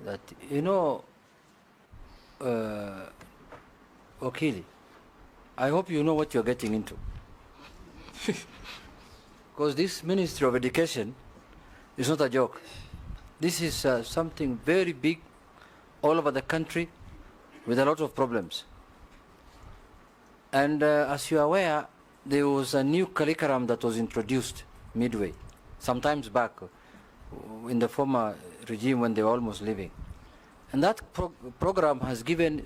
that, Okili, I hope you know what you're getting into. Because this Ministry of Education is not a joke. This is something very big all over the country with a lot of problems. And as you are aware, there was a new curriculum that was introduced midway, sometimes back in the former regime when they were almost leaving. And that program has given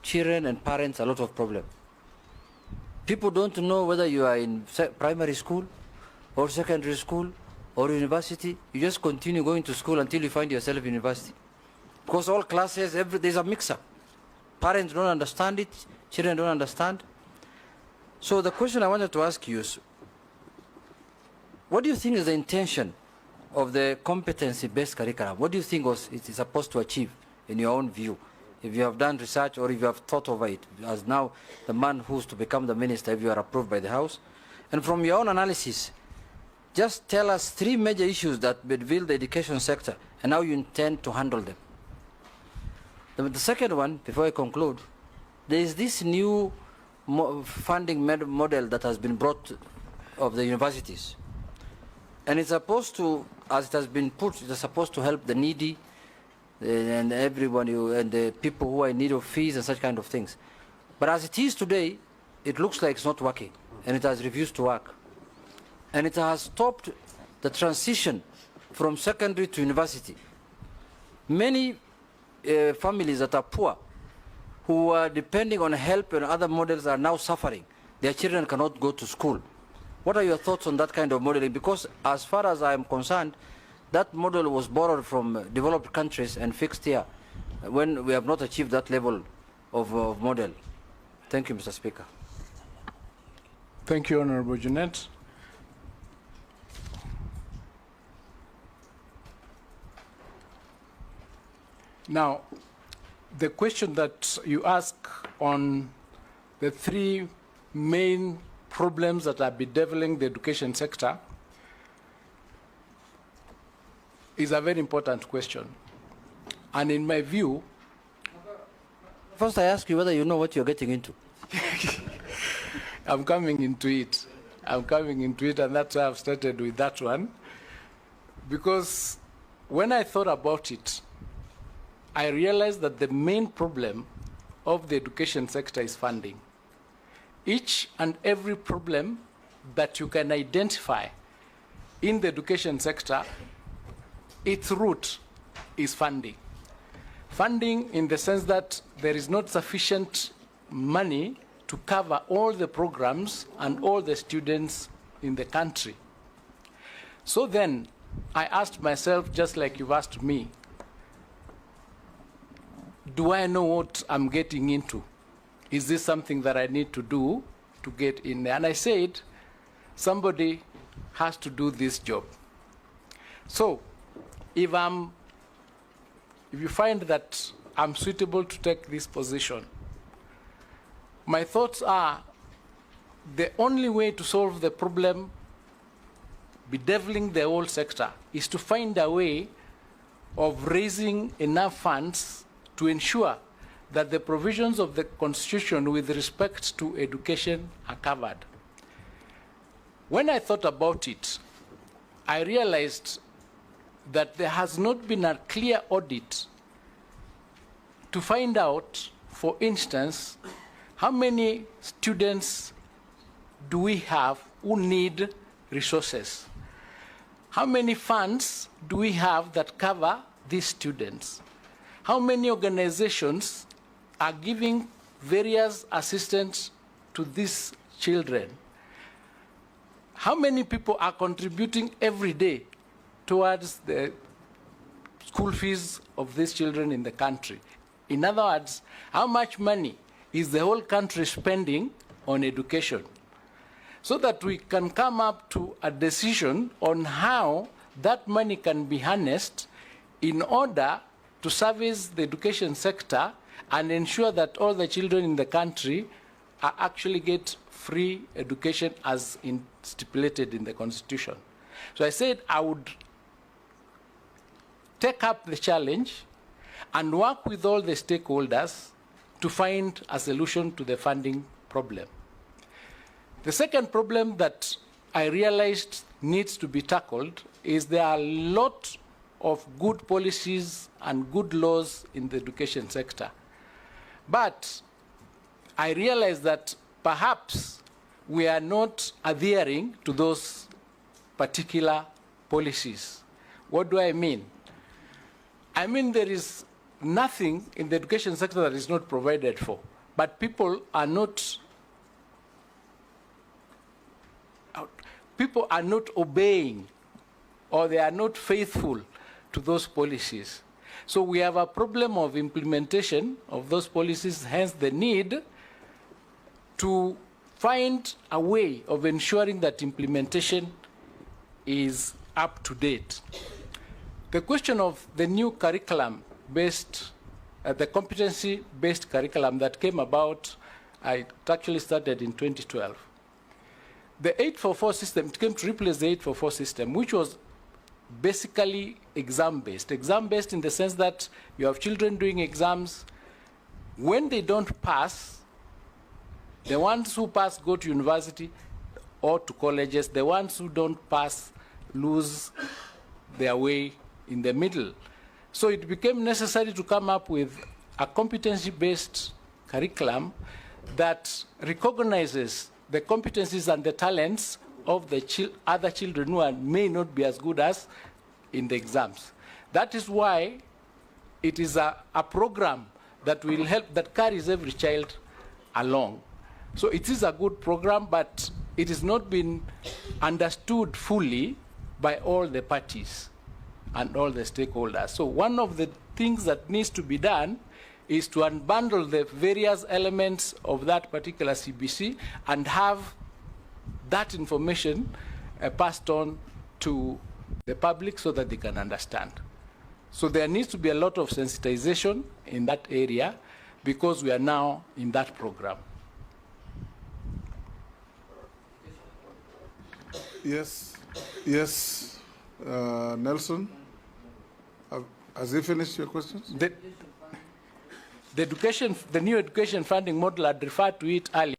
children and parents a lot of problems. People don't know whether you are in primary school or secondary school or university. You just continue going to school until you find yourself in university. Because all classes, there's a mix-up. Parents don't understand it, children don't understand. So the question I wanted to ask you is, what do you think is the intention of the competency-based curriculum? What do you think it is supposed to achieve in your own view? If you have done research or if you have thought over it, as now the man who's to become the minister, if you are approved by the House. And from your own analysis, just tell us 3 major issues that bedevil the education sector and how you intend to handle them. The second one, before I conclude, there is this new funding model that has been brought of the universities. And it's supposed to, as it has been put, it's supposed to help the needy and everyone and the people who are in need of fees and such kind of things. But as it is today, it looks like it's not working, and it has refused to work. And it has stopped the transition from secondary to university. Many families that are poor, who are depending on help and other models, are now suffering. Their children cannot go to school. What are your thoughts on that kind of modeling? Because as far as I am concerned, that model was borrowed from developed countries and fixed here when we have not achieved that level of model. Thank you, Mr. Speaker. Thank you, Honorable Jeanette. Now, the question that you ask on the 3 main problems that are bedeviling the education sector is a very important question. And in my view... First, I ask you whether you know what you're getting into. I'm coming into it. I'm coming into it, and that's why I've started with that one. Because when I thought about it, I realized that the main problem of the education sector is funding. Each and every problem that you can identify in the education sector, its root is funding. Funding in the sense that there is not sufficient money to cover all the programs and all the students in the country. So then I asked myself, just like you've asked me, do I know what I'm getting into? Is this something that I need to do to get in there? And I said, somebody has to do this job. So if you find that I'm suitable to take this position, my thoughts are the only way to solve the problem bedeviling the whole sector is to find a way of raising enough funds to ensure that the provisions of the Constitution with respect to education are covered. When I thought about it, I realized that there has not been a clear audit to find out, for instance, how many students do we have who need resources? How many funds do we have that cover these students? How many organizations are giving various assistance to these children? How many people are contributing every day towards the school fees of these children in the country? In other words, how much money is the whole country spending on education? So that we can come up to a decision on how that money can be harnessed in order to service the education sector and ensure that all the children in the country are actually get free education as stipulated in the Constitution. So I said I would take up the challenge and work with all the stakeholders to find a solution to the funding problem. The second problem that I realized needs to be tackled is there are a lot of good policies and good laws in the education sector. But I realized that perhaps we are not adhering to those particular policies. What do I mean? I mean there is nothing in the education sector that is not provided for, but people are not obeying, or they are not faithful to those policies. So we have a problem of implementation of those policies, hence the need to find a way of ensuring that implementation is up to date. The question of the new curriculum-based, the competency-based curriculum that came about, it actually started in 2012. The 844 system, it came to replace the 844 system, which was basically exam-based. Exam-based in the sense that you have children doing exams. When they don't pass, the ones who pass go to university or to colleges. The ones who don't pass lose their way in the middle. So it became necessary to come up with a competency-based curriculum that recognizes the competencies and the talents of the other children who may not be as good as in the exams. That is why it is a program that will help, that carries every child along. So it is a good program, but it has not been understood fully by all the parties and all the stakeholders. So one of the things that needs to be done is to unbundle the various elements of that particular CBC and have that information passed on to the public so that they can understand. So there needs to be a lot of sensitization in that area because we are now in that program. Yes, yes. Nelson, has he finished your questions? The new education funding model, I'd referred to it earlier.